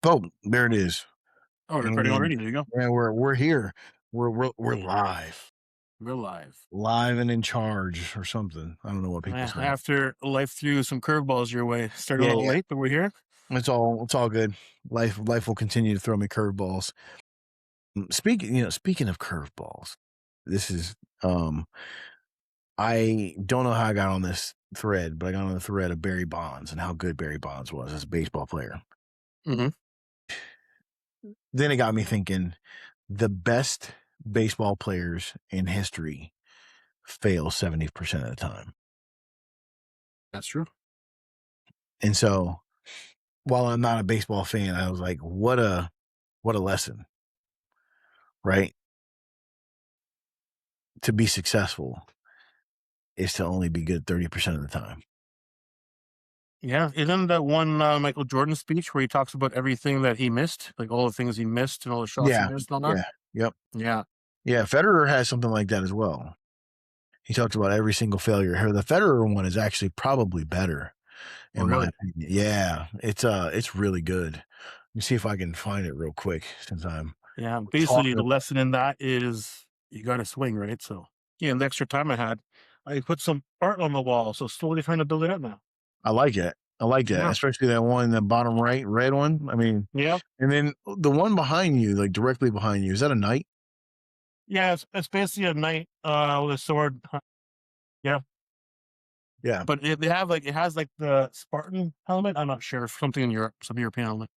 Oh, there it is. Oh, recording And already. There you go. yeah, we're here. We're live. We're live. Live and in charge or something. I don't know what people say. After life threw some curveballs your way, started a Yeah, little yeah. late, but we're here. It's all good. Life will continue to throw me curveballs. Speaking of curveballs, this is I don't know how I got on this thread, but I got on the thread of Barry Bonds and how good Barry Bonds was as a baseball player. Hmm. Then it got me thinking the best baseball players in history fail 70% of the time. That's true. And so while I'm not a baseball fan, I was like, what a lesson, right? To be successful is to only be good 30% of the time. Yeah, isn't that one Michael Jordan speech where he talks about everything that he missed, like all the things he missed and all the shots he Yeah. missed and all that? Yeah. Yep. Yeah. Yeah. Federer has something like that as well. He talks about every single failure. Here, the Federer one is actually probably better Oh, in my really? opinion. Yeah. It's really good. Let me see if I can find it real quick since I'm Yeah. Basically, talking. the lesson in that is you got to swing, right? So, yeah, the extra time I had, I put some art on the wall. So, slowly trying to build it up now. I like it. I like that, Yeah. especially that one, the bottom right red one. I mean, Yeah. and then the one behind you, like directly behind you, is that a knight? Yeah. It's basically a knight with a sword. Yeah. Yeah. But they have like it has like the Spartan helmet. I'm not sure. Something in Europe, some European helmet.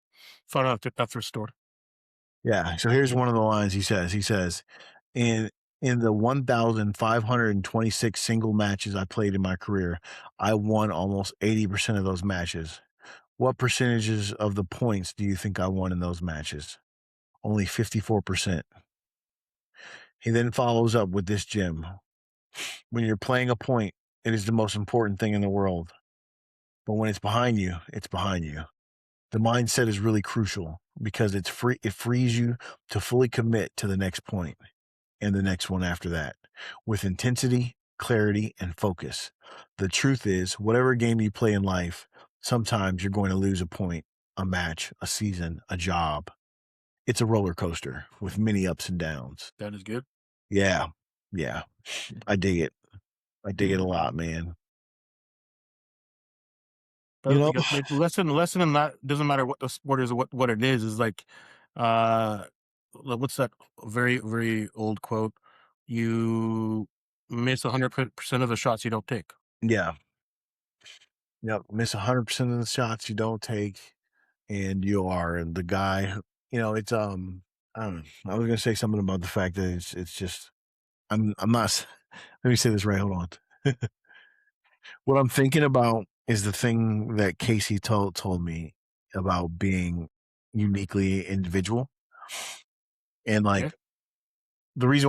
Found out that that's restored. Yeah. So here's one of the lines he says. He says, in in the 1,526 single matches I played in my career, I won almost 80% of those matches. What percentages of the points do you think I won in those matches? Only 54%. He then follows up with this gem. When you're playing a point, it is the most important thing in the world. But when it's behind you, it's behind you. The mindset is really crucial because it frees you to fully commit to the next point and the next one after that with intensity, clarity, and focus. The truth is, whatever game you play in life, sometimes you're going to lose a point, a match, a season, a job. It's a roller coaster with many ups and downs. That is good. Yeah. Yeah. I dig it. I dig it a lot, man. You But know? like lesson in that doesn't matter what the sport is, what it is like uh what's that very old quote? You miss 100% of the shots you don't take. Yeah. Yep. Miss 100% of the shots you don't take, and you are the guy. It's I don't know. I was gonna say something about the fact that it's just I'm not. Let me say this right. Hold on. What I'm thinking about is the thing that Casey told me about being uniquely individual, and Okay. like the reason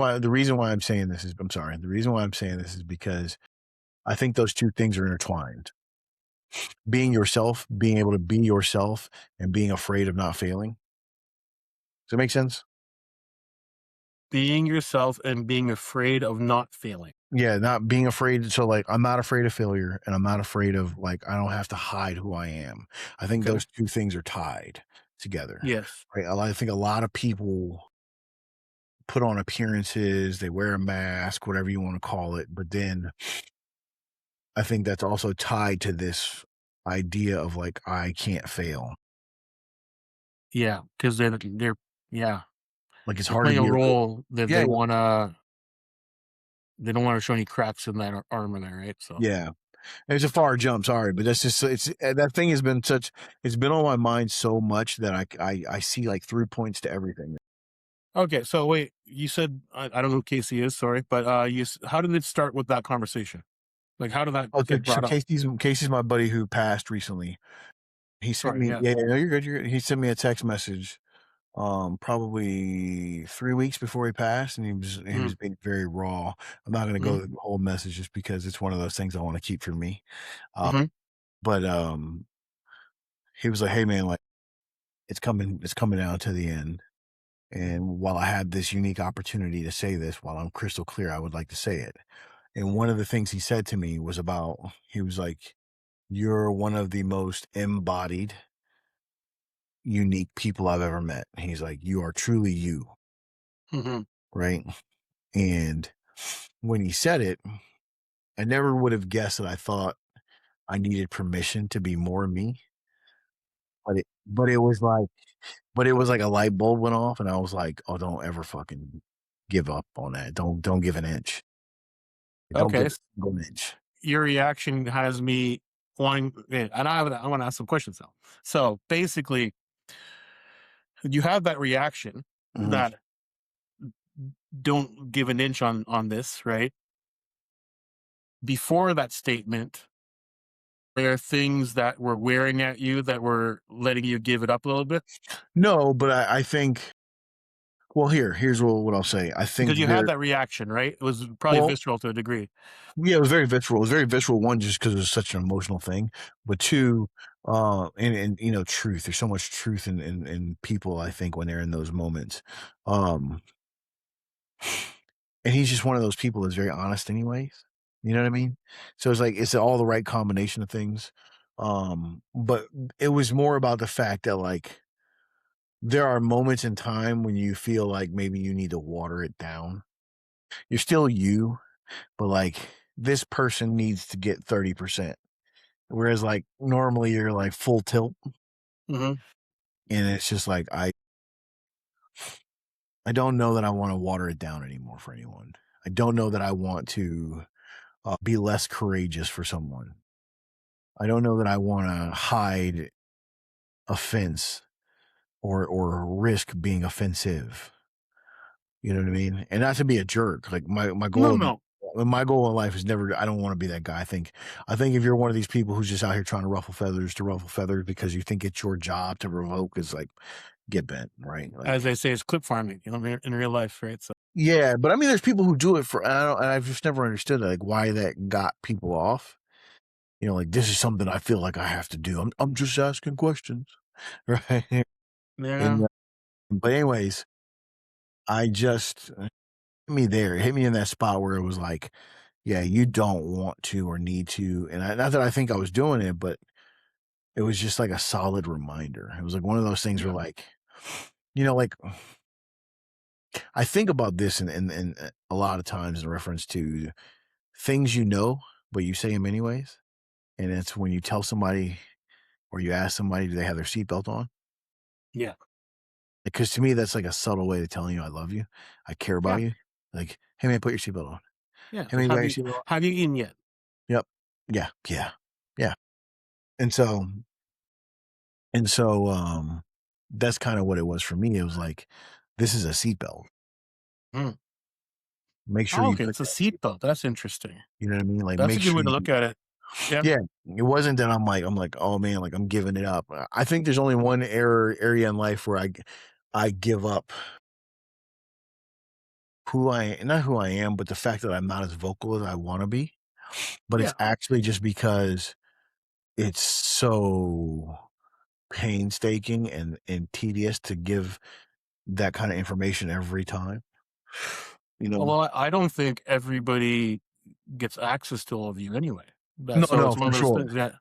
why I'm saying this is I'm sorry. The reason why I'm saying this is because I think those two things are intertwined. Being yourself, being able to be yourself, and being afraid of not failing. Does that make sense? Being yourself and being afraid of not failing. Yeah, not being afraid. So, like, I'm not afraid of failure, and I'm not afraid of like I don't have to hide who I am. I think Okay. those two things are tied together, Yes. right? I think a lot of people put on appearances, they wear a mask, whatever you want to call it, but then I think that's also tied to this idea of like I can't fail. Yeah. Because they're yeah. Like it's They're hard to playing a be a real. role that Yeah, they don't wanna show any cracks in that armor there, right? So yeah. It's a far jump, sorry, but that's just it's that thing has been such it's been on my mind so much that I see, like, through points to everything. okay, so wait, you said I don't know who Casey is, sorry, but, how did it start with that conversation? Like, how did that Oh, so get so brought up? Casey's my buddy who passed recently. He sent Sorry, me yeah. yeah, no, you're good, you're good. He sent me a text message, probably 3 weeks before he passed, and he Mhm, was being very raw. I'm not gonna mhm, go through the whole message just because it's one of those things I wanna keep for me. Uh, mhm. but, he was like, "Hey, man, like, it's coming down to the end." And while I had this unique opportunity to say this, while I'm crystal clear, I would like to say it. And one of the things he said to me was he was like, you're one of the most embodied, unique people I've ever met. He's like, "You are truly you," Mhm. right? And when he said it, I never would have guessed that I thought I needed permission to be more me, but it was like a light bulb went off, and I was like, "Oh, don't ever fucking give up on that. Don't give an inch. Don't Okay, give a single inch." your reaction has me wanting, and I want to ask some questions now. So basically, you have that reaction Mhm. that don't give an inch on this, right? Before that statement, there are things that were wearing at you that were letting you give it up a little bit No, but I think well, here's what I'll say. I think because you had there that reaction, right? It was probably well, visceral to a degree. yeah, it was very visceral. It was very visceral, one, just because it was such an emotional thing, but two, and, truth. There's so much truth in people, I think, when they're in those moments. Um, and he's just one of those people that's very honest anyways. You know what I mean? So it's like it's all the right combination of things. But it was more about the fact that like there are moments in time when you feel like maybe you need to water it down. You're still you, but like this person needs to get 30%. Whereas like normally you're like full tilt, Mhm. and it's just like I don't know that I want to water it down anymore for anyone. I don't know that I want to be less courageous for someone. I don't know that I want to hide offense or risk being offensive. You know what I mean? And not to be a jerk. Like No, no. my goal in life is never. I don't want to be that guy. I think if you're one of these people who's just out here trying to ruffle feathers because you think it's your job to provoke, is like get bent, right? As Like they say, it's clip farming, in real life, right? So yeah, but I mean, there's people who do it for, and I've just never understood like why that got people off. Like this is something I feel like I have to do. I'm just asking questions, right? yeah, And but anyways, I just hit me there. It hit me in that spot where it was like, yeah, you don't want to or need to, and not that I think I was doing it, but it was just like a solid reminder. It was like one of those things where yeah, like, like I think about this and a lot of times in reference to things but you say them anyways. And it's when you tell somebody or you ask somebody, do they have their seatbelt on? yeah, Because to me, that's like a subtle way of telling you I love you, I care about yeah, you. Like, hey man, put your seatbelt on. yeah. Hey man, you got your seatbelt on? Have you eaten yet? Yep. Yeah. Yeah. Yeah. And so that's kind of what it was for me. It was like, this is a seatbelt. Mm. Make sure Oh, you okay, put it's a that seat. seatbelt. That's interesting. You know what I mean? Like, That's a make good sure way to you. look at it. Yeah, Yeah. It wasn't that I'm like, oh man, like I'm giving it up. I think there's only one area in life where I give up not who I am, but the fact that I'm not as vocal as I want to be. But it's yeah. actually just because it's so painstaking and tedious to give that kind of information every time. You know? Well, I don't think everybody gets access to all of you anyway. That No, so no, it's one for of those sure. things that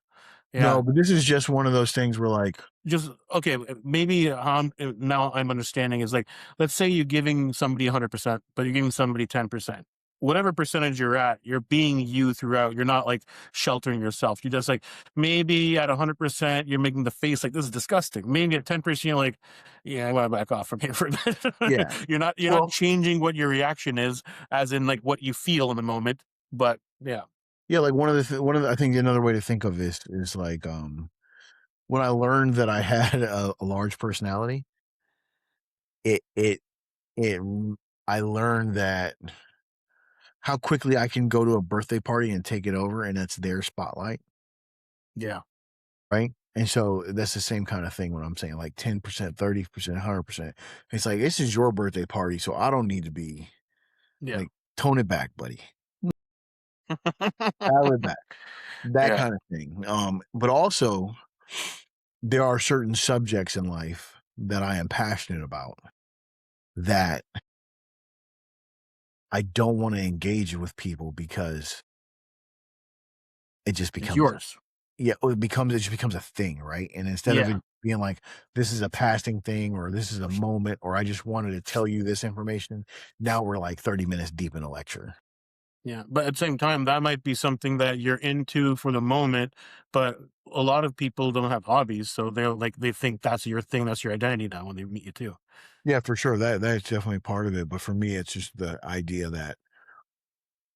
No, yeah. but this is just one of those things where like, Just okay, maybe now I'm understanding is like, let's say you're giving somebody 100%, but you're giving somebody 10%. Whatever percentage you're at, you're being you throughout. You're not like sheltering yourself. You just like maybe at 100%, you're making the face like this is disgusting. Maybe at 10%, you're like, yeah, I want to back off from here for a bit. yeah. You're not Well, changing what your reaction is, as in like what you feel in the moment. But yeah, yeah, like I think another way to think of this is like when I learned that I had a large personality, it it it I learned that how quickly I can go to a birthday party and take it over and it's their spotlight, yeah, right? And so that's the same kind of thing when I'm saying like 10%, 30%, 100%. It's like this is your birthday party, so I don't need to be yeah, like tone it back, buddy. Dial it back. That yeah. kind of thing. But also there are certain subjects in life that I am passionate about that I don't want to engage with people because it just It's becomes yours. yeah, it just becomes a thing, right? And instead of Yeah, it being like, "This is a passing thing," or "This is a moment," or "I just wanted to tell you this information," now we're like 30 minutes deep in a lecture. yeah. But at the same time, that might be something that you're into for the moment, but a lot of people don't have hobbies, so they think that's your thing, that's your identity now when they meet you too. Yeah, for sure, that's definitely part of it, but for me, it's just the idea that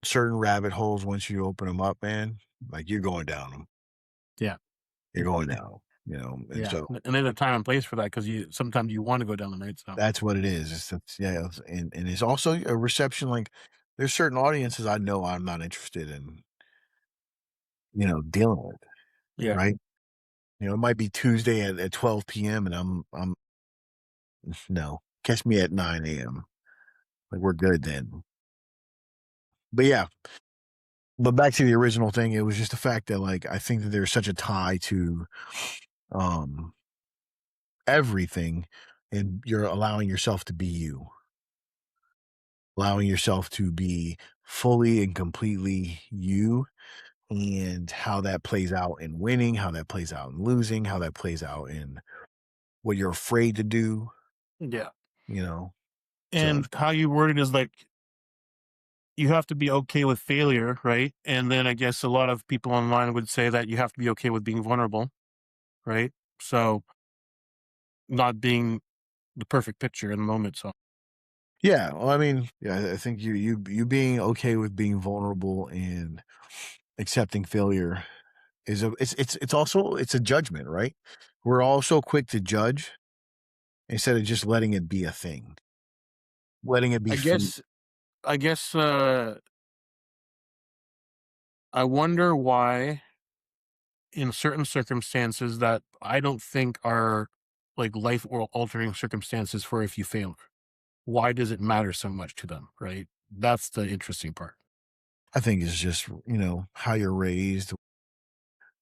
certain rabbit holes, once you open them up, man, like, you're going down them. Yeah. You're going down, and Yeah, so and there's a time and place for that because you sometimes you want to go down the night. So that's what it is. It's yeah, and it's also a reception, like, there's certain audiences I know I'm not interested in, dealing with, yeah, right? It might be Tuesday at 12 p.m. and I'm no, catch me at 9 a.m. Like, we're good then. But yeah, but back to the original thing, it was just the fact that, like, I think that there's such a tie to, um, everything, and you're allowing yourself to be you, allowing yourself to be fully and completely you, and how that plays out in winning, how that plays out in losing, how that plays out in what you're afraid to do, yeah. you know? So And how you word it is like you have to be okay with failure, right? And then I guess a lot of people online would say that you have to be okay with being vulnerable, right? So not being the perfect picture in the moment. So yeah, well, I mean, yeah, I think you being okay with being vulnerable and accepting failure is a it's also it's a judgment, right? We're all so quick to judge instead of just letting it be a thing, letting it be I free. guess I guess I wonder why in certain circumstances that I don't think are like life or altering circumstances for if you fail. Why does it matter so much to them, right? That's the interesting part. I think it's just, how you're raised,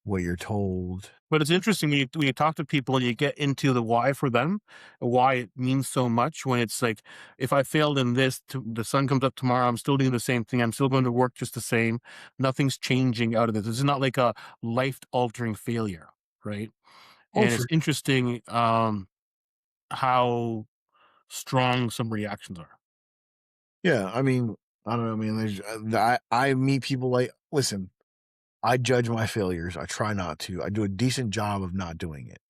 what you're told. But it's interesting when you talk to people and you get into the why for them, why it means so much when it's like, if I failed in this, the sun comes up tomorrow, I'm still doing the same thing. I'm still going to work just the same. Nothing's changing out of this. This is not like a life altering failure, right? Oh, And for it's interesting how strong some reactions are. yeah, I mean, I don't know, man, I meet people like listen, I judge my failures, I try not to, I do a decent job of not doing it,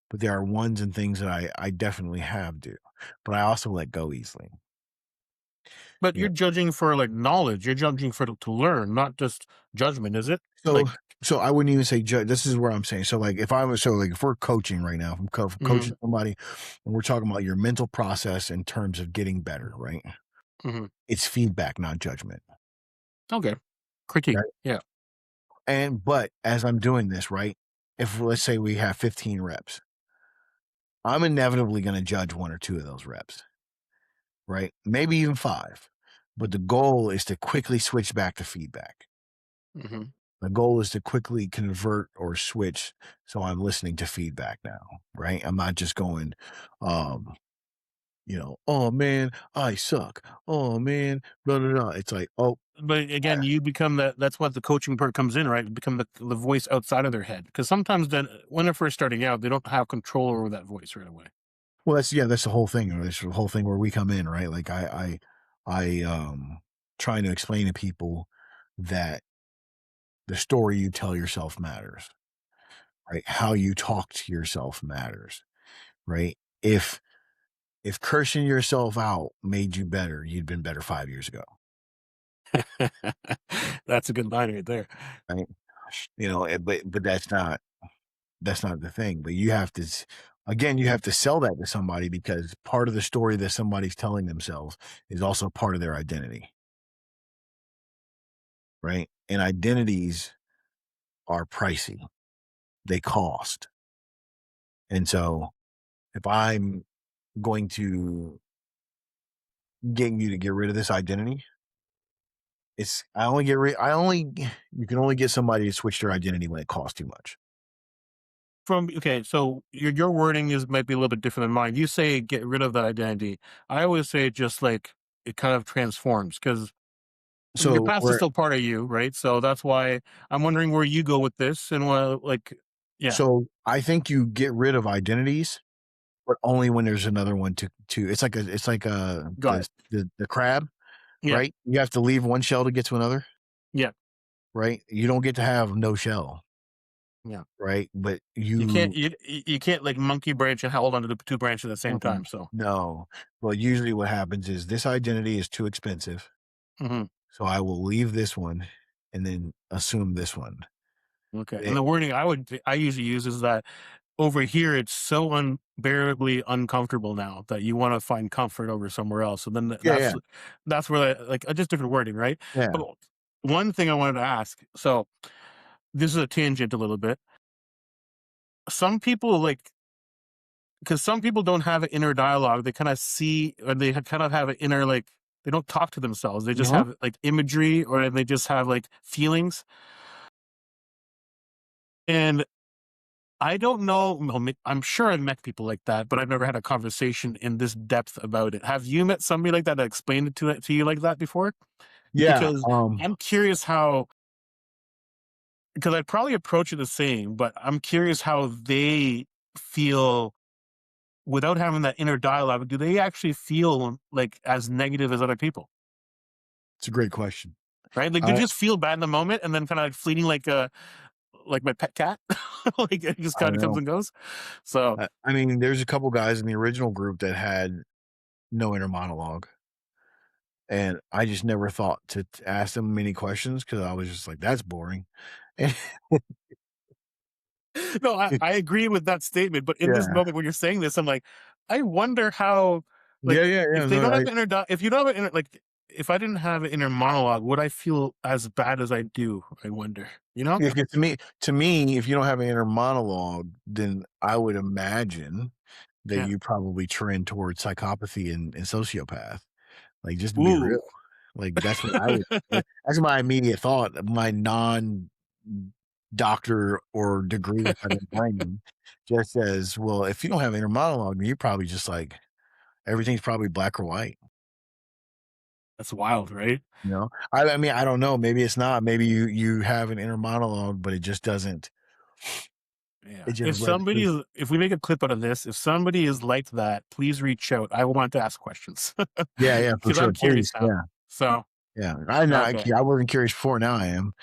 but there are ones and things that I definitely have do, but I also let go easily, But you know? you're judging for like knowledge. You're judging for to learn, not just judgment, is it? So Like, so I wouldn't even say judge. This is where I'm saying. So like if we're coaching right now, if I'm mhm, coaching somebody and we're talking about your mental process in terms of getting better, right? mhm. It's feedback, not judgment. Okay. Critique. Right. Yeah. But as I'm doing this, right? If let's say we have 15 reps, I'm inevitably going to judge one or two of those reps, right? Maybe even five. But the goal is to quickly switch back to feedback. Mhm. The goal is to quickly convert or switch so I'm listening to feedback now, right? I'm not just going, um, "Oh, man, I suck. Oh, man, blah, blah, blah." It's like, "Oh, But again, ah, you become that's what the coaching part comes in, right? You become the voice outside of their head. Because sometimes then when they're first starting out, they don't have control over that voice right away. well, that's yeah, that's the whole thing. That's the whole thing where we come in, right? Like trying to explain to people that the story you tell yourself matters, right? How you talk to yourself matters, right? If cursing yourself out made you better, you'd been better 5 years ago, That's a good line right there. right? But that's not the thing. But you have to sell that to somebody because part of the story that somebody's telling themselves is also part of their identity, right? And identities are pricey. They cost. And so if I'm going to get you to get rid of this identity, it's I only get rid I only you can only get somebody to switch their identity when it costs too much. From okay, so your wording is might be a little bit different than mine. You say get rid of that identity. I always say just like it kind of transforms because Your So past is where still part of you, right? So that's why I'm wondering where you go with this and what, like, yeah, so I think you get rid of identities, but only when there's another one to it's like got it. the crab, Yeah, right? You have to leave one shell to get to another, yeah, right? You don't get to have no shell, yeah. right? But You can't you you can't like monkey branch and hold onto the two branches at the same mm-mm, time. So, no. Well, usually what happens is this identity is too expensive, mhm, so I will leave this one and then assume this one. okay. And Eh the wording I usually use is that over here it's so unbearably uncomfortable now that you want to find comfort over somewhere else. So then yeah, yeah, that's where like just different wording, right? yeah. But one thing I wanted to ask. So this is a tangent a little bit. Some people like because some people don't have an inner dialogue. They kind of see or they kind of have an inner like they don't talk to themselves. They just Mhm. have like imagery or they just have like feelings. And I don't know. Well, I'm sure I've met people like that, but I've never had a conversation in this depth about it. Have you met somebody like that explained it to you like that before? Yeah, Because I'm curious how because I'd probably approach it the same, but I'm curious how they feel without having that inner dialogue. Do they actually feel like as negative as other people? it's a great question. Right? Like, do you I just feel bad in the moment and then kind of like fleeting like my pet cat? Like it just I kind don't of comes know. and goes. So I mean, there's a couple guys in the original group that had no inner monologue, and I just never thought to ask them many questions because I was just like, "That's boring." And no, I agree with that statement. But in this yeah. moment when you're saying this, I'm like, I wonder how Yeah, like yeah, yeah, if they no, don't have if you don't have an inner like if I didn't have an inner monologue, would I feel as bad as I do? I wonder. You know? yeah, 'cause to me, if you don't have an inner monologue, then I would imagine that Yeah. you probably trend towards psychopathy and sociopath. Like, just to be real. Ooh. Like, that's what I would that's my immediate thought, my doctor or degree kind of brain just says, "Well, if you don't have inner monologue, then you're probably just like everything's probably black or white." That's wild, right? You know? I mean, I don't know, maybe it's not. Maybe you have an inner monologue, but it just doesn't Yeah. it just registers. If we make a clip out of this, if somebody is like that, please reach out. I want to ask questions Yeah, yeah, for because sure. I'm curious Please, now. yeah, So, yeah. I know okay. I wasn't curious before, now I am.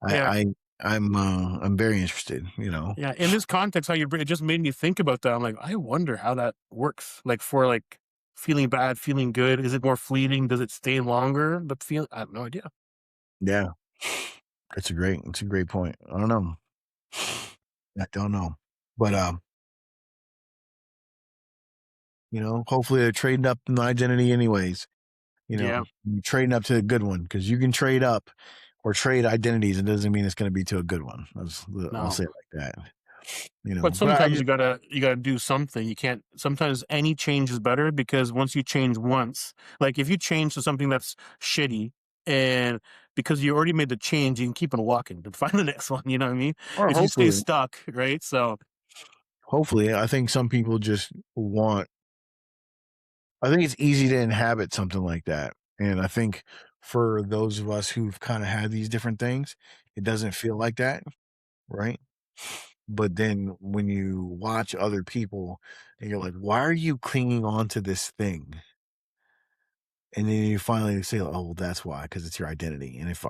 Yeah. I I'm very interested, you know? Yeah. In this context, how you bring it just made me think about that. I'm like, I wonder how that works. Like for like feeling bad, feeling good. Is it more fleeting? Does it stay longer? The feel I have no idea. Yeah. It's a great point. I don't know. I don't know. But, hopefully they're trading up in the identity anyways. Yeah. You're trading up to a good one because you can trade up or trade identities. It doesn't mean it's going to be to a good one. I'll No. say it like that. But But I sometimes just, you gotta do something. You can't sometimes any change is better because once you change once, like if you change to something that's shitty and because you already made the change, you can keep on walking and find the next one, you know what I mean? or If you stay stuck, right? So hopefully, I think some people just want, I think it's easy to inhabit something like that. And I think for those of us who've kind of had these different things, it doesn't feel like that. Right. But then when you watch other people and you're like, why are you clinging on to this thing? And then you finally say, "Oh, well, that's why, because it's your identity." And if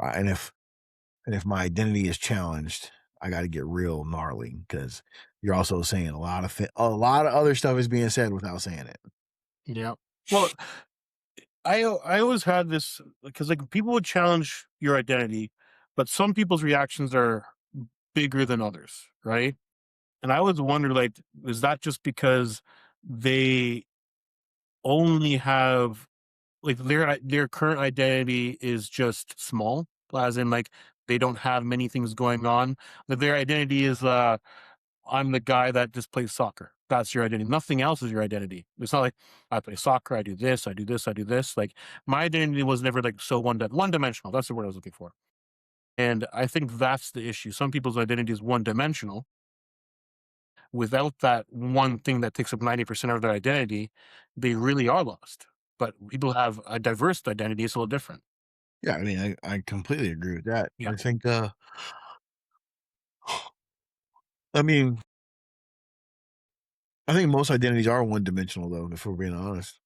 my identity is challenged, I got to get real gnarly because you're also saying a lot of other stuff is being said without saying it. yeah. Well, I always had this because like people would challenge your identity, but some people's reactions are bigger than others, right? And I always wonder like, is that just because they only have like their current identity is just small, as in like they don't have many things going on. That their identity is I'm the guy that just plays soccer. That's your identity. Nothing else is your identity. It's not like I play soccer, I do this, I do this, I do this. Like my identity was never like so one dimensional. That's the word I was looking for. And I think that's the issue. Some people's identity is one dimensional. Without that one thing that takes up 90% of their identity, they really are lost. But people have a diverse identity, it's a little different. Yeah, I mean, I completely agree with that. Yeah. I think, I mean, I think most identities are one dimensional though, if we're being honest.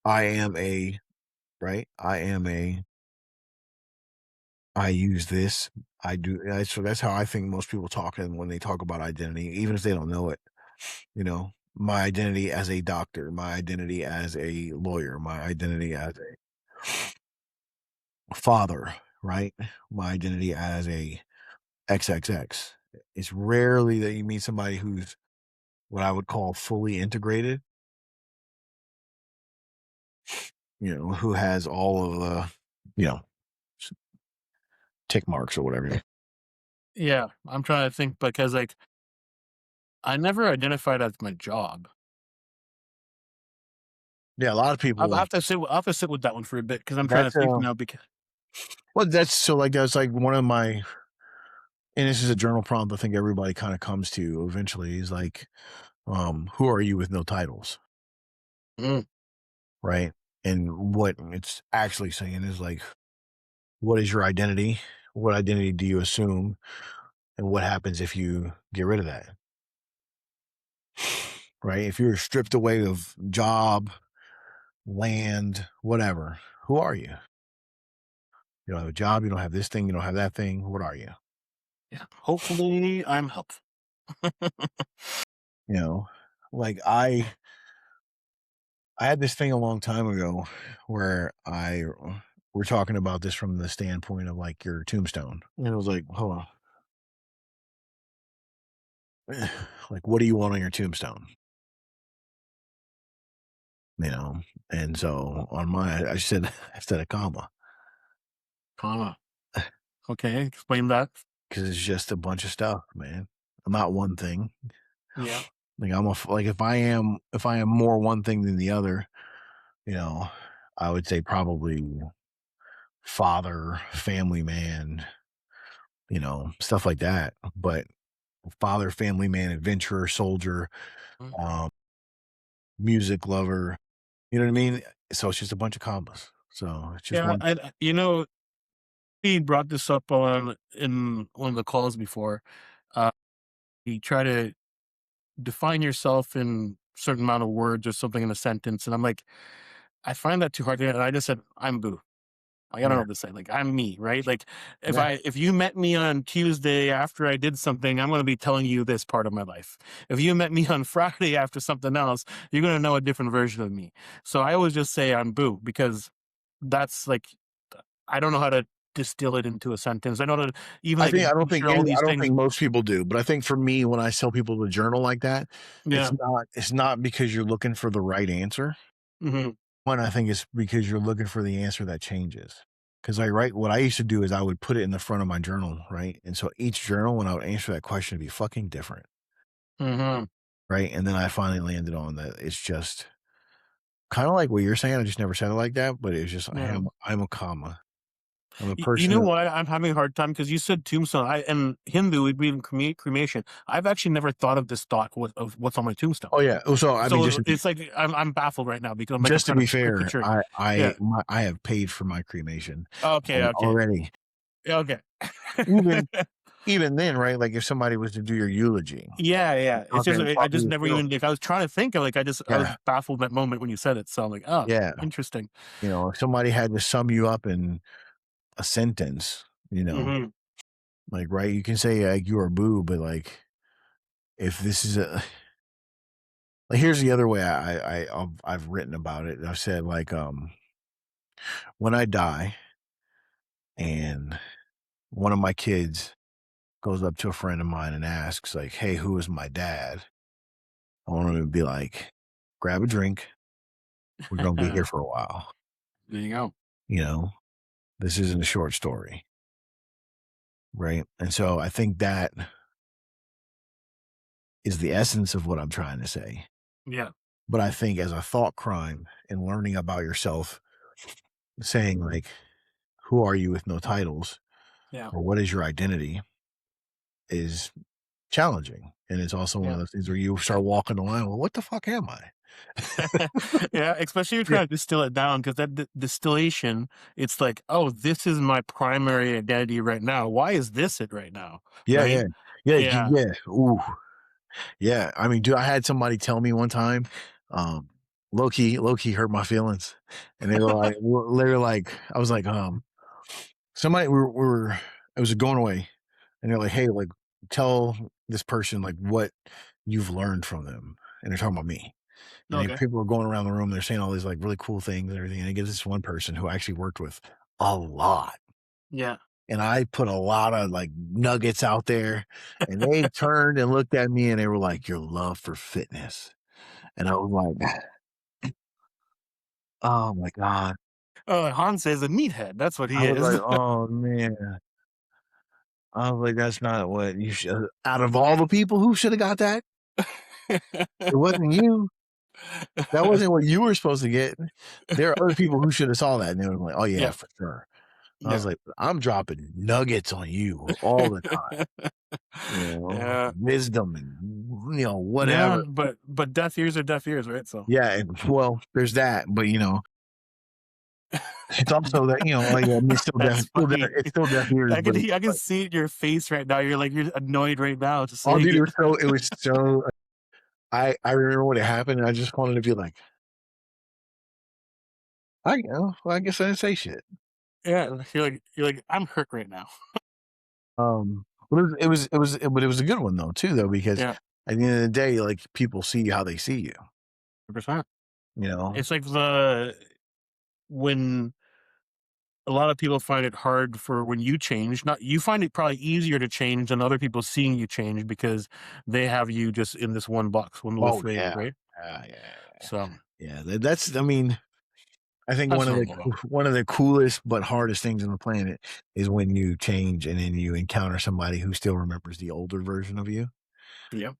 I am a right? I use this. I do so that's how I think most people talk and when they talk about identity, even if they don't know it, you know. My identity as a doctor, my identity as a lawyer, my identity as a father, right? My identity as a XXX. It's rarely that you meet somebody who's what I would call fully integrated, who has all of the, you know, s- tick marks or whatever. Yeah, I'm trying to think because, like, I never identified as my job. Yeah, a lot of I people have to sit I have to sit with that one for a bit because 'cause I'm trying to that's think now because well that's so like that's like one of my and this is a journal prompt I think everybody kind of comes to eventually is like, who are you with no titles? mm, Right. And what it's actually saying is like, what is your identity? What identity do you assume? And what happens if you get rid of that? Right. If you're stripped away of job, land, whatever, who are you? You don't have a job, you don't have this thing, you don't have that thing. What are you? yeah, hopefully I'm helpful. You know, like I had this thing a long time ago where we're talking about this from the standpoint of like your tombstone. And it was like, hold on. Like, what do you want on your tombstone? You know? And so on mine, I said, I said a comma Comma. Okay, explain that. because it's just a bunch of stuff, man. I'm not one thing. Yeah, Like like if I am more one thing than the other, you know, I would say probably father, family man, stuff like that. But father, family man, adventurer, soldier, mm, um, music lover, you know what I mean? So it's just a bunch of combos. So it's just yeah, one. he brought this up on in one of the calls before. Uh, he tried to define yourself in certain amount of words or something in a sentence, and I'm like, I find that too hard to and I just said, "I'm Boo." Like, I don't know Yeah. what to say, like, I'm me, right? Like, Yeah. if you met me on Tuesday after I did something, I'm gonna be telling you this part of my life. If you met me on Friday after something else, you're gonna know a different version of me. So I always just say I'm Boo because that's like I don't know how to distill it into a sentence. I know that even like picture all I these don't things. think most people do, but I think for me, when I tell people to journal like that, Yeah. it's not because you're looking for the right answer. Mhm. One, I think it's because you're looking for the answer that changes. Because I write what I used to do is I would put it in the front of my journal, right? And so each journal, when I would answer that question, would be fucking different, Mhm. right? And then I finally landed on that it's just kind of like what you're saying. I just never said it like that, but it's just Yeah. I'm a comma. I'm a You person know that what? I'm having a hard time because you said tombstone. I and Hindu would be in cremation. I've actually never thought of this thought of what's on my tombstone. oh yeah. Oh, so I mean, So it's like I'm baffled right now because I'm like I'm just to trying to be fair, picture. Yeah. I have paid for my cremation Okay. Okay. already. Okay. Even even then, right? Like if somebody was to do your eulogy, Yeah. Yeah. It's just I talking just your never funeral, even like I was trying to think of like I was yeah, baffled that moment when you said it. So I'm like, oh, yeah. interesting. If somebody had to sum you up in a sentence, Hmm. like right, you can say like you are boo, but like if this is a like here's the other way I've written about it. I've said like when I die and one of my kids goes up to a friend of mine and asks like, "Hey, who is my dad?" I want him to be like, "Grab a drink. We're gonna be here There for a while." you go. You know, this isn't a short story, right? And so I think that is the essence of what I'm trying to say. Yeah. But I think as a thought crime and learning about yourself, saying like, who are you with no titles Yeah. or what is your identity is challenging, and it's also one Yeah. of those things where you start walking the line, "Well, what the fuck am I?" Yeah, especially if you're Yeah. trying to distill it down, because that distillation, it's like, "Oh, this is my primary identity right now. Why is this it right now?" Yeah, Right? yeah. Yeah, Yeah. yeah. Ooh. Yeah, I mean, dude, I had somebody tell me one time, um, low key hurt my feelings, and they were like, I was like, somebody we were it was going away, and they're like, hey, like, tell this person like what you've learned from them, and they're talking about me, and then Okay. people are going around the room, they're saying all these like really cool things and everything, and they get this one person who I actually worked with a lot. Yeah. And I put a lot of like nuggets out there, and they turned and looked at me and they were like, your love for fitness. And I was like, "Oh my god." Hans is a meathead, that's what I he was is. like, "Oh, man." I was like, "That's not what you should out of all the people who shoulda got that, it wasn't you. That wasn't what you were supposed to get. There are other people who shoulda saw that, and they were like, 'Oh, yeah, Yeah, for sure.'" I was yeah. like, "I'm dropping nuggets on you all the time, Yeah. wisdom and, Yeah, whatever." but deaf ears are deaf ears, right? So Yeah, and well, there's that, but, it's also that, like, I mean, that's funny. it's still deaf ears, but it's I can like, see it in your face right now. You're annoyed right now just oh, saying dude, it. it was so I remember when it happened, and I just wanted to be like, well, I guess I didn't say shit. Yeah, you're like, "I'm hurt right now." But but it was a good one though, too, though, because Yeah, at the end of the day, like, people see how they see you, 100%. you know? It's like when a lot of people find it hard for when you change, not you find it probably easier to change than other people seeing you change because they have you just in this one box, one little Oh, frame, yeah. right? Yeah, yeah, yeah. So, Yeah, that's I mean, I think that's normal though. one of the coolest but hardest things on the planet is when you change and then you encounter somebody who still remembers the older version of you, Yep.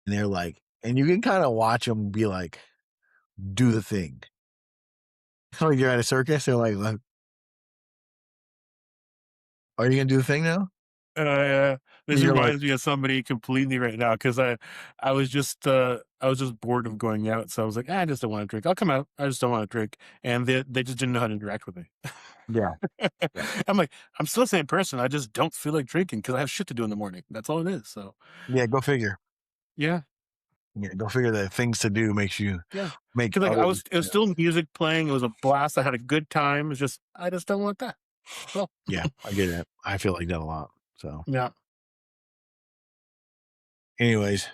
and they're like and you can kinda watch them be like, "Do the thing." Like you're at a circus, they're like, "Are you gonna do the thing now?" Yeah. And This you're like, reminds me of somebody completely right now because I was just bored of going out, so I was like, "Ah, I just don't want to drink. I'll come out. I just don't want to drink," and they just didn't know how to interact with me. "Yeah, yeah. I'm like, I'm still the same person. I just don't feel like drinking because I have shit to do in the morning. That's all it is. So Yeah, go figure." yeah, Yeah, go figure that things to do makes you yeah. make Because like other it was still music playing. It was a blast. I had a good time. It's just I just don't want that. Well, yeah, I get that. I feel like that a lot. So, yeah, anyways,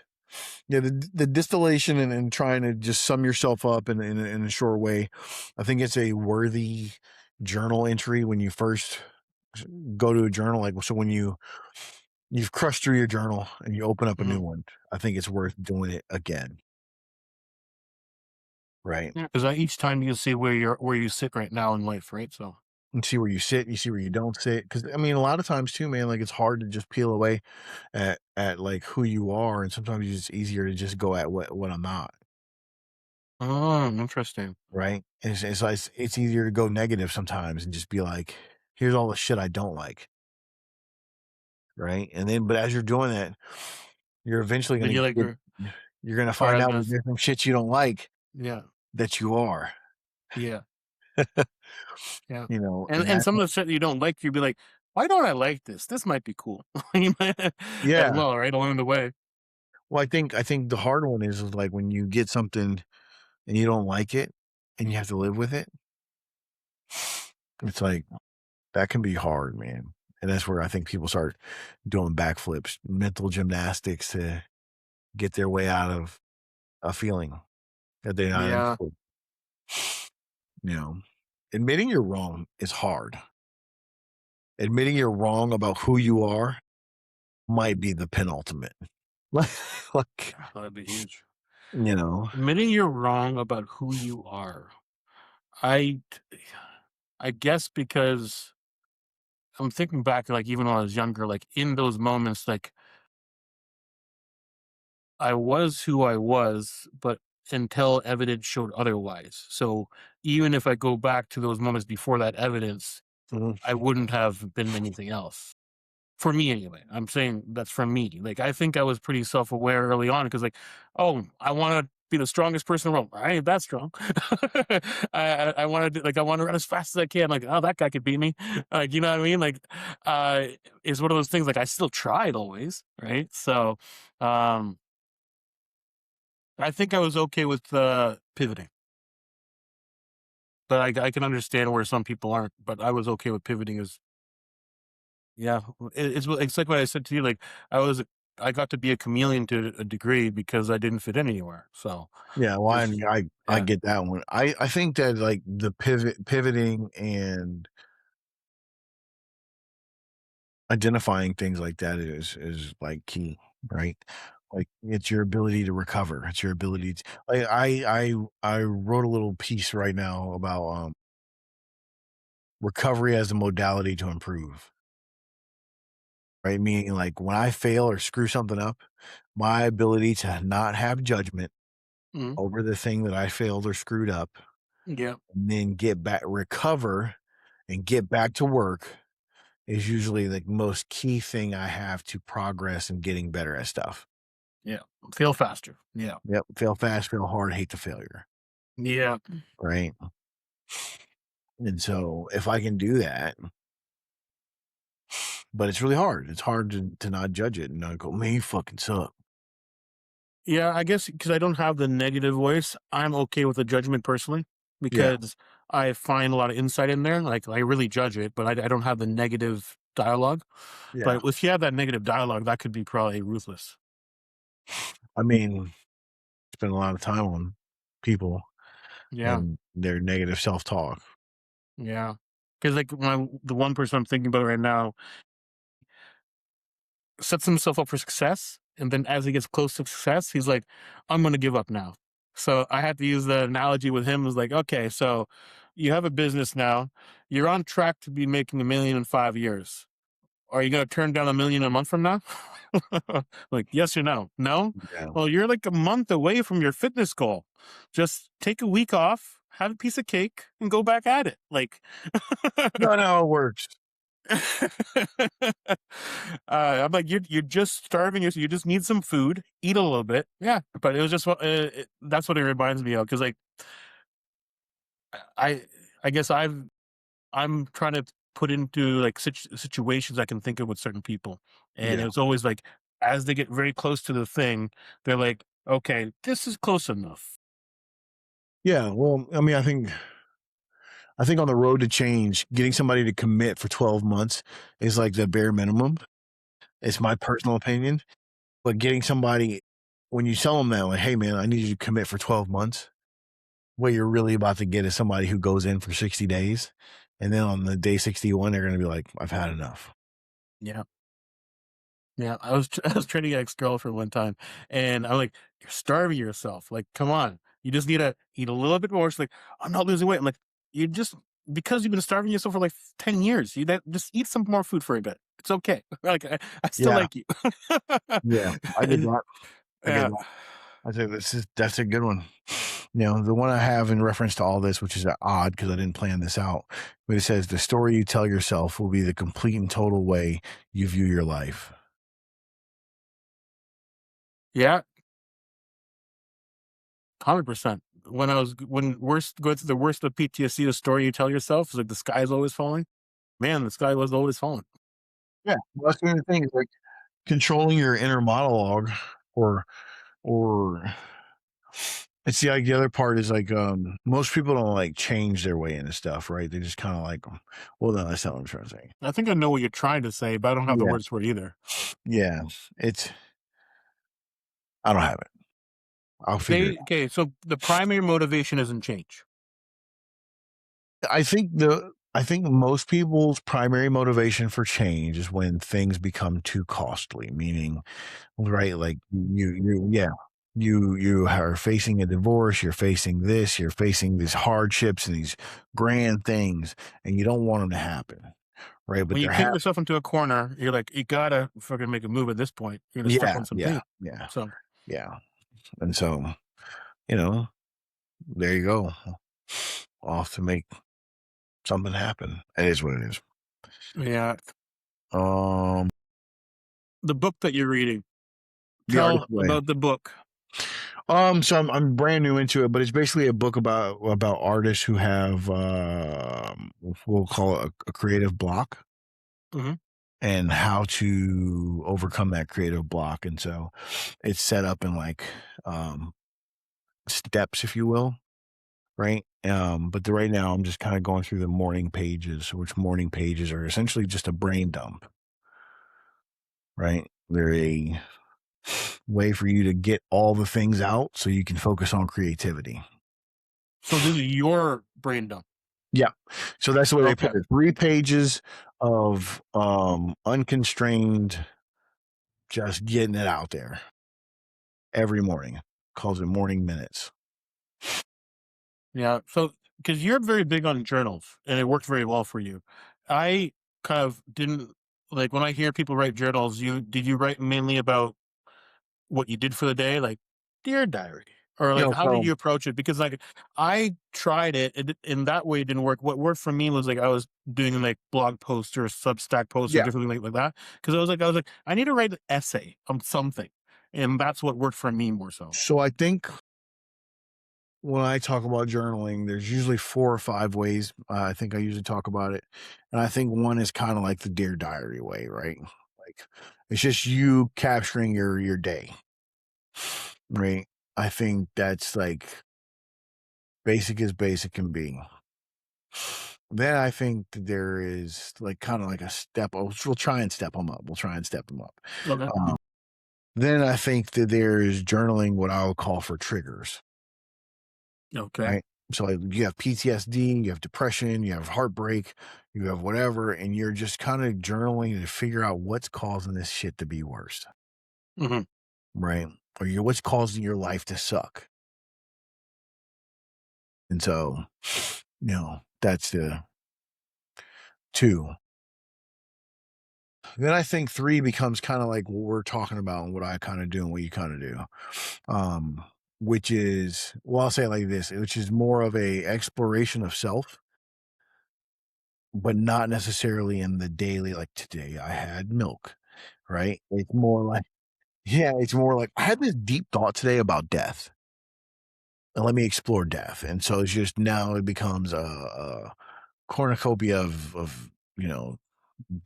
yeah, the distillation and trying to just sum yourself up in a short way, I think it's a worthy journal entry when you first go to a journal. Like, so when you've crushed through your journal and you open up a new hmm one, I think it's worth doing it again, right? yeah. Because each time you see where you sit right now in life, right? So And see where you sit, you see where you don't sit. Because I mean, a lot of times too, man, like it's hard to just peel away at like who you are, and sometimes it's easier to just go at what I'm not, oh, interesting. right? And it's like it's easier to go negative sometimes and just be like, here's all the shit I don't like, right? And then, but as you're doing that, you're eventually Then gonna you like, get, you're gonna or I find was out gonna, that there's some shit you don't like yeah, that you are, yeah. Yeah. and And that's some of the shit you don't like, you'd be like, "Why don't I like this? This might be cool." You might as yeah. well, right, along the way. Well, I think the hard one is like when you get something and you don't like it and you have to live with it. It's like that can be hard, man. And that's where I think people start doing backflips, mental gymnastics to get their way out of a feeling that they're not Yeah. into. You know, admitting you're wrong is hard. Admitting you're wrong about who you are might be the penultimate. Like, like That'd be huge. you know, Admitting you're wrong about who you are. I I guess because I'm thinking back, like, even when I was younger, like, in those moments, like, I was who I was, but until evidence showed otherwise. So, even if I go back to those moments before that evidence, mhm, I wouldn't have been anything else. For me anyway. I'm saying that's for me. Like, I think I was pretty self-aware early on because, like, oh, I want to be the strongest person in the world. I ain't that strong. I want to like I want to run as fast as I can. Like, oh, that guy could beat me. Like, you know what I mean? Like, uh, it's one of those things. Like, I still tried always, right? So, um, I think I was okay with pivoting, but I can understand where some people aren't. But I was okay with pivoting as yeah, it's like what I said to you, like, I got to be a chameleon to a degree because I didn't fit in anywhere, so, Yeah, well, it's I yeah, get that one. I think that, like, the pivoting and identifying things like that is, like, key, right? Like, it's your ability to recover. It's your ability to like, I wrote a little piece right now about, recovery as a modality to improve, right? Meaning, like, when I fail or screw something up, my ability to not have judgment mhm, over the thing that I failed or screwed up, yeah, and then recover and get back to work is usually the most key thing I have to progress and getting better at stuff. yeah, feel faster, yeah, Yep. Fail fast, fail hard, hate the failure. yeah, Right. And so if I can do that, but it's really hard. It's hard to not judge it and not go, man, you fucking suck. yeah, I guess because I don't have the negative voice, I'm okay with the judgment personally, Yeah. because I find a lot of insight in there, like, I really judge it, but I don't have the negative dialogue, Yeah. but if you have that negative dialogue, that could be probably ruthless. I mean, spend a lot of time on people Yeah, and their negative self talk. yeah, because like, the one person I'm thinking about right now sets himself up for success, and then as he gets close to success, he's like, "I'm gonna give up now." So I had to use the analogy with him. Was like, okay, so you have a business now. You're on track to be making 1 million in 5 years. Are you gonna turn down 1 million a month from now? Like, yes or no? No. Yeah. Well, you're like a month away from your fitness goal. Just take a week off, have a piece of cake, and go back at it. Like, Not how it works. I'm like, you're just starving. You just need some food. Eat a little bit. Yeah, but it was just that's what it reminds me of because like I I guess I'm trying to put into like situations I can think of with certain people, and Yeah. it's always like as they get very close to the thing, they're like, okay, this is close enough. Yeah. Well, I mean, I think on the road to change, getting somebody to commit for 12 months is like the bare minimum. It's my personal opinion. But getting somebody, when you tell them that, like, hey, man, I need you to commit for 12 months, what you're really about to get is somebody who goes in for 60 days. And then on the day 61, they're going to be like, I've had enough. Yeah. Yeah, I was training an ex-girlfriend one time, and I'm like, "You're starving yourself. Like, come on. You just need to eat a little bit more." She's like, "I'm not losing weight." I'm like, "You just because you've been starving yourself for like 10 years, just eat some more food for a bit. It's okay. Like, I still Yeah. like you." Yeah. I get that. I get Yeah. that. I think that's a good one. The one I have in reference to all this, which is odd because I didn't plan this out, but it says the story you tell yourself will be the complete and total way you view your life. Yeah, 100%. When worst going through the worst of PTSD, the story you tell yourself is like the sky is always falling. Man, the sky was always falling. Yeah, well, that's the other thing is like controlling your inner monologue, or or it's the other part is like most people don't like change their way into stuff, right? They just kind of like, well, no, that's not what I'm trying to say. I think I know what you're trying to say, but I don't have the Yeah, words for it either. yeah, it's I don't have it. I'll figure it Okay, so the primary motivation isn't change. I think most people's primary motivation for change is when things become too costly, meaning, right, like yeah, you are facing a divorce, you're facing this, you're facing these hardships and these grand things, and you don't want them to happen, right? But When you they're paint happening. yourself into a corner, you're like, you gotta fucking make a move at this point. You're gonna step Yeah, on some yeah, paint. yeah, So yeah. And so, you know, there you go. Off to make something happen. It is what it is. yeah, Um the book that you're reading. The Artist Tell Way. about the book. So I'm brand new into it, but it's basically a book about artists who have we'll call it a creative block Mhm. and how to overcome that creative block. And so it's set up in like um steps, if you will, right? But right now I'm just kind of going through the morning pages, which morning pages are essentially just a brain dump, right? They're a way for you to get all the things out so you can focus on creativity. So this is your brain dump. Yeah. So that's the way they put Okay. it. 3 pages of, unconstrained, just getting it out there every morning. Calls it morning minutes. Yeah. So because you're very big on journals and it worked very well for you. I kind of didn't like when I hear people write journals, you write mainly about what you did for the day, like dear diary, or You like know, how did so you approach it? Because like I tried it, in that way it didn't work. What worked for me was like I was doing like blog posts or Substack posts or yeah. different things like that. Because I was like I need to write an essay on something, and that's what worked for me more so. So I think when I talk about journaling, there's usually 4 or 5 ways, I think I usually talk about it, and I think one is kinda like the Dear Diary way, right? Like, it's just you capturing your day, right? I think that's, like, basic as basic can be. Then I think that there is like kind of like a step. We'll try and step them up. We'll try and step them up. Okay. Then I think that there is journaling, what I would call for triggers, Okay. right? So like you have PTSD, you have depression, you have heartbreak, you have whatever, and you're just kind of journaling to figure out what's causing this shit to be worse, Hmm. right? Or what's causing your life to suck. And so, that's the two. Then I think three becomes kind of like what we're talking about and what I kind of do and what you kind of do. Which is, well, I'll say it like this, which is more of a exploration of self, but not necessarily in the daily, like today I had milk, right? It's more like, yeah, it's more like I had this deep thought today about death. And let me explore death. And so it's just now it becomes a cornucopia of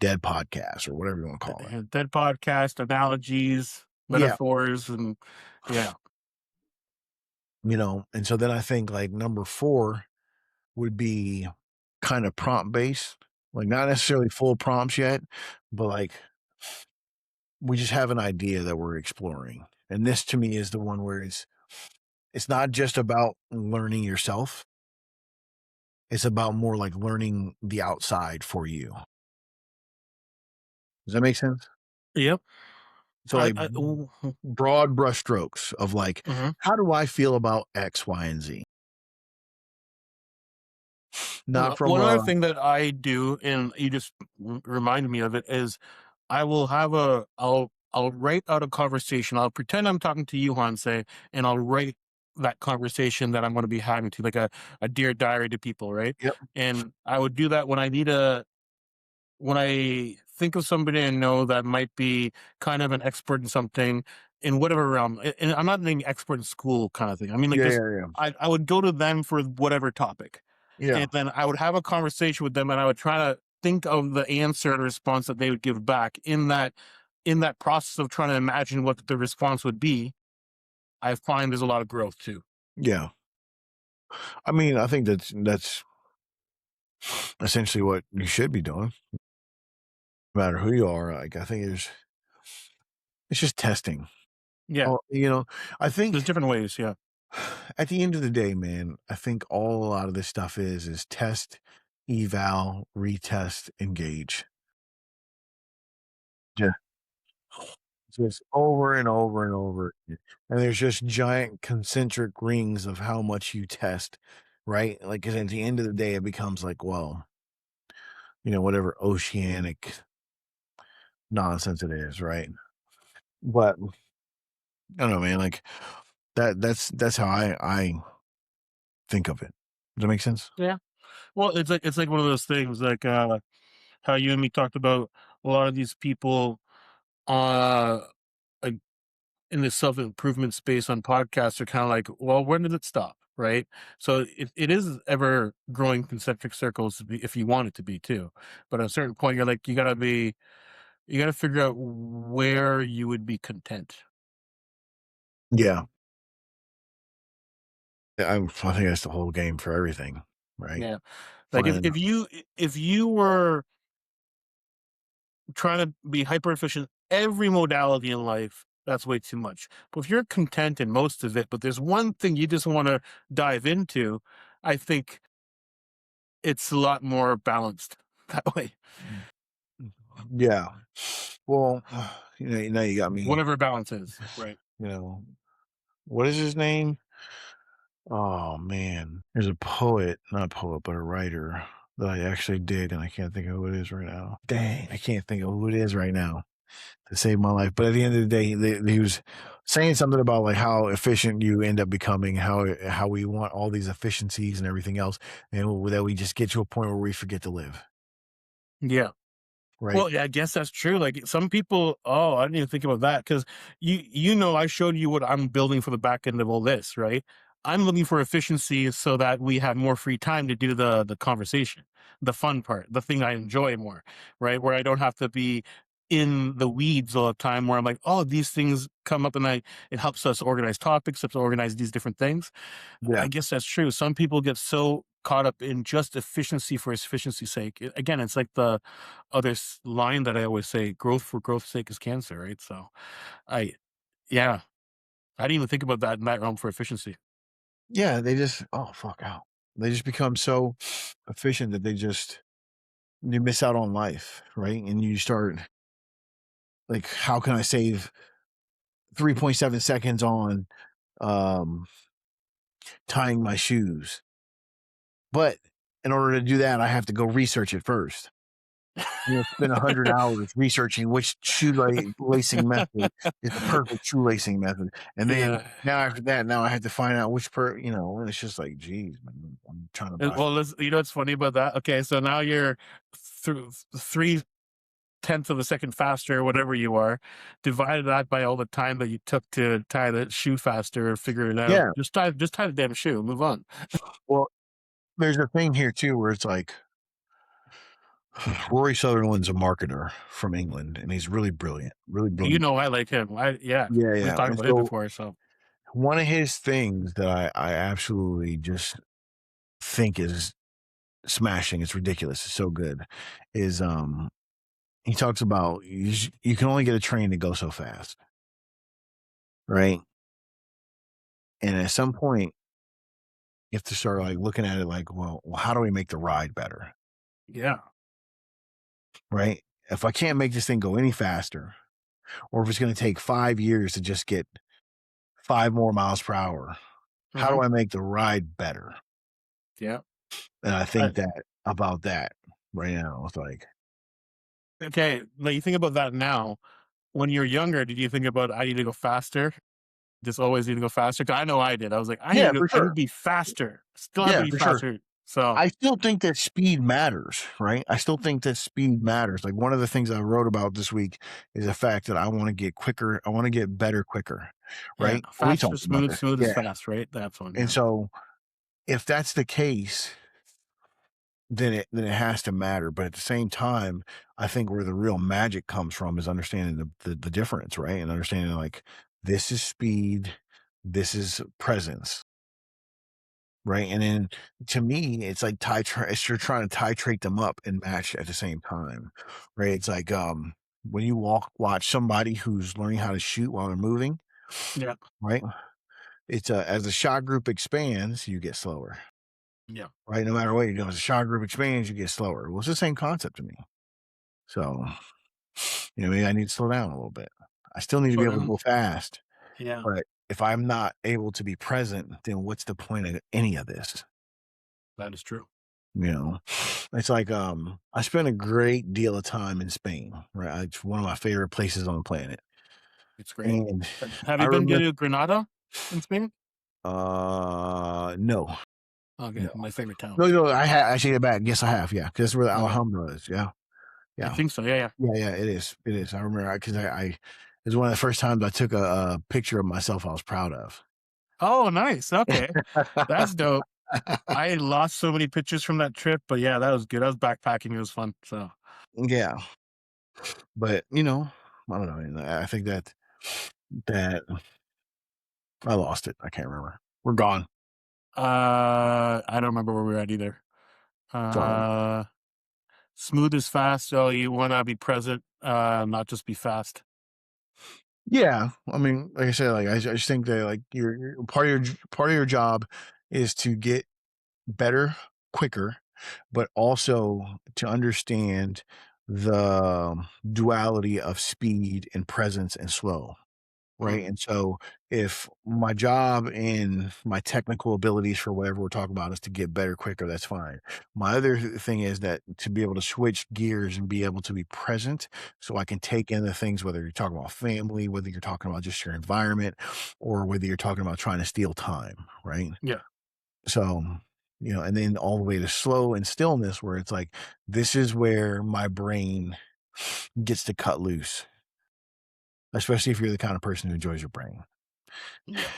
dead podcasts or whatever you want to call it. Dead podcast analogies, Yeah. metaphors, and yeah. And so then I think like number four would be kind of prompt based, like not necessarily full prompts yet, but like we just have an idea that we're exploring. And this to me is the one where it's not just about learning yourself. It's about more like learning the outside for you. Does that make sense? Yep. So like Ooh, broad brushstrokes of like, mhm. how do I feel about X, Y, and Z? Not from One other a thing that I do, and you just reminded me of it, is I'll write out a conversation. I'll pretend I'm talking to you, Juan, say, and I'll write that conversation that I'm going to be having to, like a dear diary to people, right? yep, And I would do that when I think of somebody I know that might be kind of an expert in something in whatever realm, and I'm not being expert in school kind of thing. I mean, like yeah, just yeah, yeah, I would go to them for whatever topic, yeah, and then I would have a conversation with them, and I would try to think of the answer and response that they would give back in that process of trying to imagine what the response would be. I find there's a lot of growth too. yeah. I mean, I think that's essentially what you should be doing, no matter who you are. Like, I think it's just testing. Yeah, Oh, I there's think different ways. Yeah, at the end of the day, man, I think all a lot of this stuff is test, eval, retest, engage. Yeah. Just over and over and over. And there's just giant concentric rings of how much you test, right? Like, 'cause at the end of the day, it becomes like, well, whatever oceanic nonsense it is, right? But I don't know, man. Like that's how I think of it. Does that make sense? yeah. Well, it's like one of those things, like how you and me talked about a lot of these people. uh, like in the self improvement space on podcasts are kind of like, well, when did it stop? Right. So it is ever growing concentric circles if you want it to be too. But at a certain point, you're like, you got to figure out where you would be content. Yeah. I think that's the whole game for everything, right? Yeah. Like Finding if you were trying to be hyper efficient every modality in life, that's way too much. But if you're content in most of it, but there's one thing you just want to dive into, I think it's a lot more balanced that way. yeah. Well, now you got me, Whatever balance is, right? you know, what is his name? Oh man, there's a poet, not a poet, but a writer that I actually did, and I can't think of who it is right now. Dang, I can't think of who it is right now to save my life. But at the end of the day, he was saying something about like how efficient you end up becoming, how we want all these efficiencies and everything else, and that we just get to a point where we forget to live, Yeah. right? Well, yeah, I guess that's true. Like some people, oh, I didn't even think about that because I showed you what I'm building for the back end of all this, right? I'm looking for efficiency so that we have more free time to do the conversation, the fun part, the thing I enjoy more, right? Where I don't have to be in the weeds all the time. Where I'm like, oh, these things come up, and it helps us organize topics, helps organize these different things. Yeah, I guess that's true. Some people get so caught up in just efficiency for efficiency's sake. Again, it's like the other line that I always say: "Growth for growth's sake is cancer." Right? So, I yeah, I didn't even think about that in that realm for efficiency. yeah. They just fuck out. They just become so efficient that you miss out on life, right? And you start like, how can I save 3.7 seconds on um, tying my shoes? But in order to do that, I have to go research it first. Spend 100 hours researching which lacing method is the perfect shoelacing method, and then Yeah. now after that, now I have to find out and it's just like, geez, man, I'm trying to buy. Well, you know what's funny about that? Okay, so now you're through 3/10 of a second faster, whatever you are, divided that by all the time that you took to tie the shoe faster or figure it out. Yeah, Just tie the damn shoe. Move on. well, there's a thing here too where it's like Rory Sutherland's a marketer from England, and he's really You brilliant. know, I like him. Yeah, Yeah, we've yeah, talked and about him so before. So one of his things that I absolutely just think is smashing, it's ridiculous, it's so good, is, he talks about you can only get a train to go so fast, right? And at some point, you have to start, like, looking at it like, "Well, how do we make the ride better?" yeah, Right? If I can't make this thing go any faster, or if it's gonna take 5 years to just get 5 more miles per hour, how hmm do I make the ride better? yeah. And I I, think that about that right now. It's like, okay, like you think about that now. When you're younger, did you think about I need to go faster? Just always need to go faster. 'Cause I know I did. I was like, yeah, for I need to sure. be faster. Still have to Yeah, be for sure. faster. So I still think that speed matters, right? I still think that speed matters. Like, one of the things I wrote about this week is the fact that I wanna get quicker, I wanna get better quicker, yeah, right? We fast is talked about smooth. this. Smooth is Yeah, fast. Right. That's one. and Yeah, so if that's the case, then it has to matter, but at the same time, I think where the real magic comes from is understanding the difference, right? And understanding, like, this is speed, this is presence. Right, and then to me, it's like you're trying to titrate them up and match at the same time, right? It's like, when you watch somebody who's learning how to shoot while they're moving, yeah, right? It's, as the shot group expands, you get slower, yeah. right? No matter what you're doing, as the shot group expands, you get slower. Well, it's the same concept to me. So, maybe I need to slow down a little bit. I still need to be Slow able to down. go fast, Yeah, but if I'm not able to be present, then what's the point of any of this? that is true. You know, it's like, I spent a great deal of time in Spain, right? It's one of my favorite places on the planet. It's great. And Have I you been remember, to Granada in Spain? no, Okay, no, my favorite town. no, I take it back. Yes, I have. Yeah, because that's where the Okay. Alhambra is. Yeah, I Yeah. think so. Yeah, yeah. Yeah, yeah, it is. It is. I remember because I it was one of the first times I took a picture of myself I was proud of. Oh, nice. Okay, that's dope. I lost so many pictures from that trip, but yeah, that was good. I was backpacking. It was fun. So, Yeah, but, I don't know, and I think that I lost it. I can't remember. We're gone. I don't remember where we were at either. So, Uh, Smooth is fast. So you want to be present, not just be fast. yeah, I mean, like I said, like, I just think that, like, your part of your job is to get better quicker, but also to understand the duality of speed and presence and slow. Mm, Right. And so if my job and my technical abilities for whatever we're talking about is to get better quicker, that's fine. My other thing is that to be able to switch gears and be able to be present so I can take in the things, whether you're talking about family, whether you're talking about just your environment, or whether you're talking about trying to steal time. Right. yeah, So, and then all the way to slow and stillness where it's like, this is where my brain gets to cut loose, especially if you're the kind of person who enjoys your brain. yeah.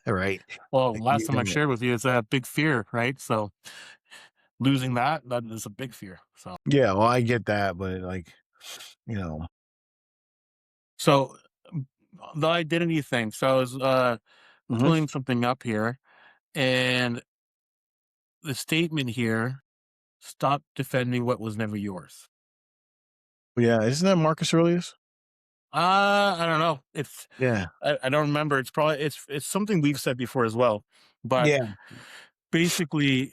Right. Well, Like, last time I shared with you, it's a big fear, right? So losing that is a big fear. So, yeah, well, I get that, but like, you know so um, the identity thing. So I was Mhm. pulling something up here, and the statement here: "Stop defending what was never yours." Yeah, isn't that Marcus Aurelius? I don't know. Yeah. I don't remember. It's probably it's something we've said before as well. But Yeah, basically,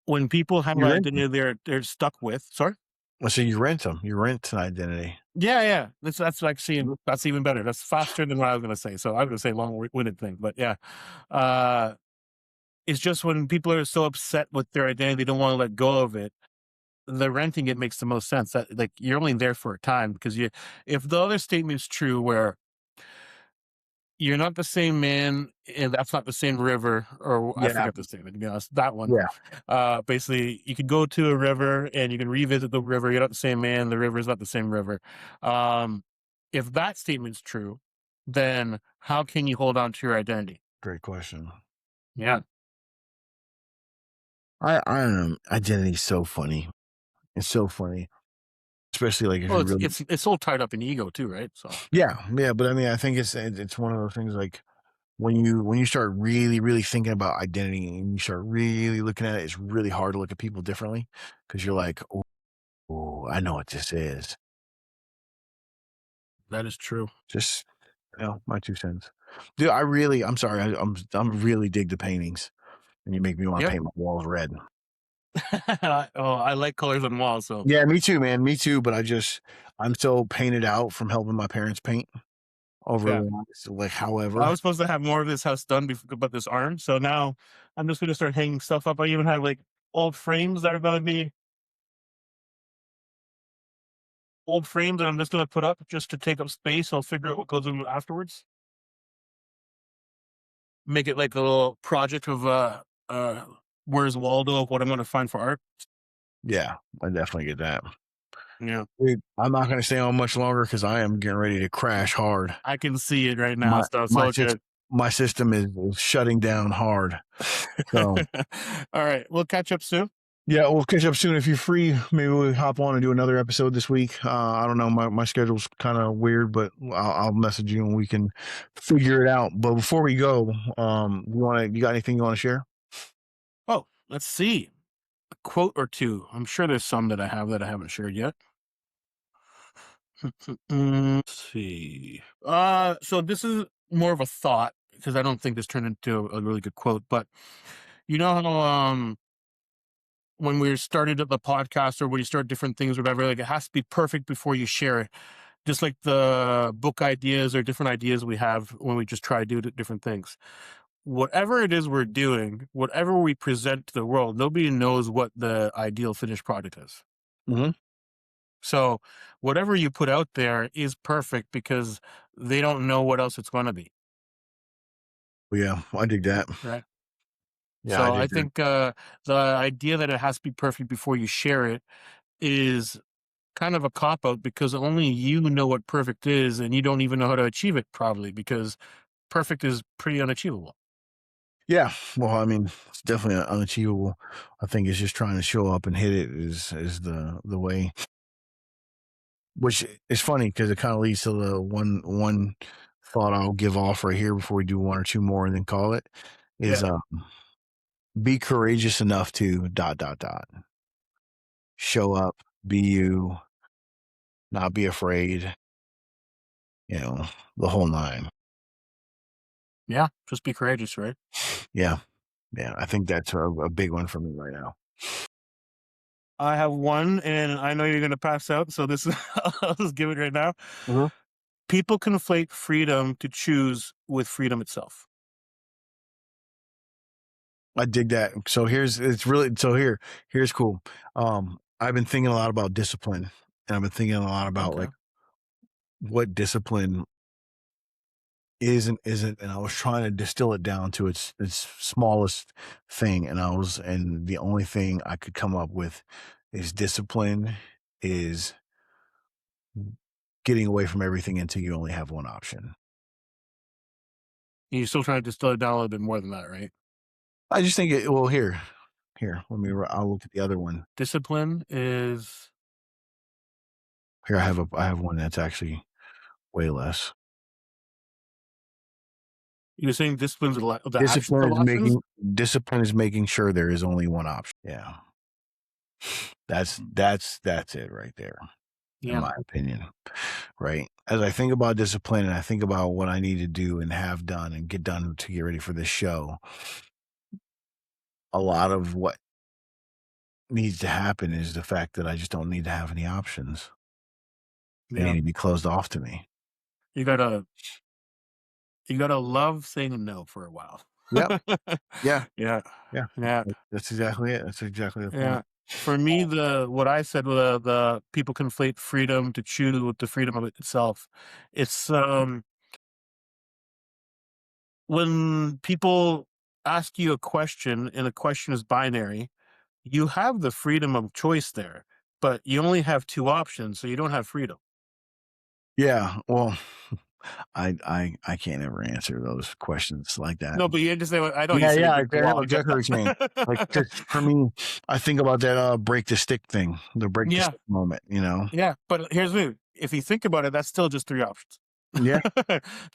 when people have an you rent identity 'em. they're stuck with. Sorry. Well, so you rent them. You rent an identity. Yeah, yeah. That's like seeing Mhm. that's even better. That's faster than what I was gonna say. So I was gonna say long-winded thing, but yeah. Uh, it's just when people are so upset with their identity, they don't want to let go of it. The renting it makes the most sense. That like you're only there for a time because if the other statement's true, where you're not the same man, and that's not the same river, or I Yeah, forget the statement. To be honest, that one. yeah, Basically, you could go to a river and you can revisit the river. You're not the same man. The river is not the same river. Um, if that statement's true, then how can you hold on to your identity? great question. Yeah. I don't know. Identity's so funny. It's so funny, especially, like, if Well, you it's really it's it's all tied up in ego too, right? So Yeah, yeah, but I mean, I think it's one of those things, like, when you start really, really thinking about identity and you start really looking at it, it's really hard to look at people differently because 'cause you're like, "Oh, I know what this is." that is true. Just, my 2 cents. Dude, I'm sorry, I'm really dig the paintings, and you make me wanna Yeah. paint my walls red. Oh, I like colors on walls, so Yeah, me too, man, me too, but I'm so painted out from helping my parents paint over the yeah. last, like, I however. was supposed to have more of this house done but this aren't. So now I'm just gonna start hanging stuff up. I even have like old frames that are gonna be old frames that I'm just gonna put up just to take up space. I'll figure out what goes in afterwards. Make it like a little project of uh where's Waldo of what I'm gonna find for art. Yeah, I definitely get that. Yeah. Dude, I'm not gonna stay on much longer because I am getting ready to crash hard. I can see it right now, My so it's my all sys good. my system is shutting down hard. So, All right. We'll catch up soon. yeah, we'll catch up soon if you're free. Maybe we'll hop on and do another episode this week. I don't know, my schedule's kinda weird, but I'll message you and we can figure it out. But before we go, you got anything you wanna share? Oh, let's see. A quote or two. I'm sure there's some that I have that I haven't shared yet. Let's see. So this is more of a thought because I don't think this turned into a really good quote. But you know how when we started the podcast or when you start different things, or whatever, like it has to be perfect before you share it. Just like the book ideas or different ideas we have when we just try to do different things. Whatever it is we're doing, whatever we present to the world, nobody knows what the ideal finished product is. Mhm. So whatever you put out there is perfect because they don't know what else it's going to be, Yeah, I dig that. right? Yeah, I So I dig that. think the idea that it has to be perfect before you share it is kind of a cop out because only you know what perfect is, and you don't even know how to achieve it probably because perfect is pretty unachievable. Yeah, well, I mean, it's definitely unachievable. I think it's just trying to show up and hit it is the way. Which is funny because it kind of leads to the one thought I'll give off right here before we do one or two more and then call it is Yeah. be courageous enough to show up, be you, not be afraid, you know, the whole nine. Yeah. Just be courageous, right? Yeah, yeah, I think that's a big one for me right now. I have one, and I know you're going to pass out. So this is, I'll just give it right now. Mhm. People conflate freedom to choose with freedom itself. I dig that. So here's it's really so here's cool. I've been thinking a lot about discipline, and I've been thinking a lot about Okay. like what discipline is and isn't, and I was trying to distill it down to its smallest thing, and the only thing I could come up with is discipline is getting away from everything until you only have one option. And you're still trying to distill it down a little bit more than that, right? I just think it. Well, here, I'll look at the other one. Discipline is, Here, I have one that's actually way less. you're saying discipline's the absence Discipline of is options? making discipline is making sure there is only one option. Yeah, that's it right there, in Yeah. my opinion. Right? As I think about discipline and I think about what I need to do and have done and get done to get ready for this show, a lot of what needs to happen is the fact that I just don't need to have any options. They need Yeah. to be closed off to me. You gotta you gotta love saying no for a while. Yep. Yeah. Yeah. Yeah. Yeah. That's exactly it. That's exactly the point. Yeah. For me, the what I said, the people conflate freedom to choose with the freedom of it itself. It's when people ask you a question and the question is binary, you have the freedom of choice there, but you only have two options, so you don't have freedom. Yeah. Well, I can't ever answer those questions like that. No, but you understand what I know. You Yeah, said yeah, it a I know while ago. exactly what you're saying. Like, 'cause for me, I think about that, break the stick thing, the break the Yeah, stick moment, you know? yeah. But here's the thing. If you think about it, that's still just three options. Yeah.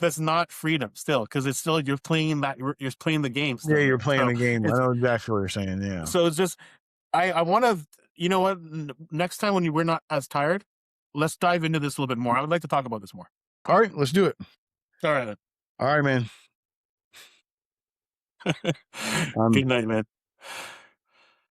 That's not freedom still, because it's still you're playing the game Yeah, still, you're right? playing So the game. I it's know exactly what you're saying, yeah. it's just I want to, you know what? Next time when we're not as tired, let's dive into this a little bit more. I would like to talk about this more. Alright, let's do it. All right. Alright, man. Then. Um Good night, man.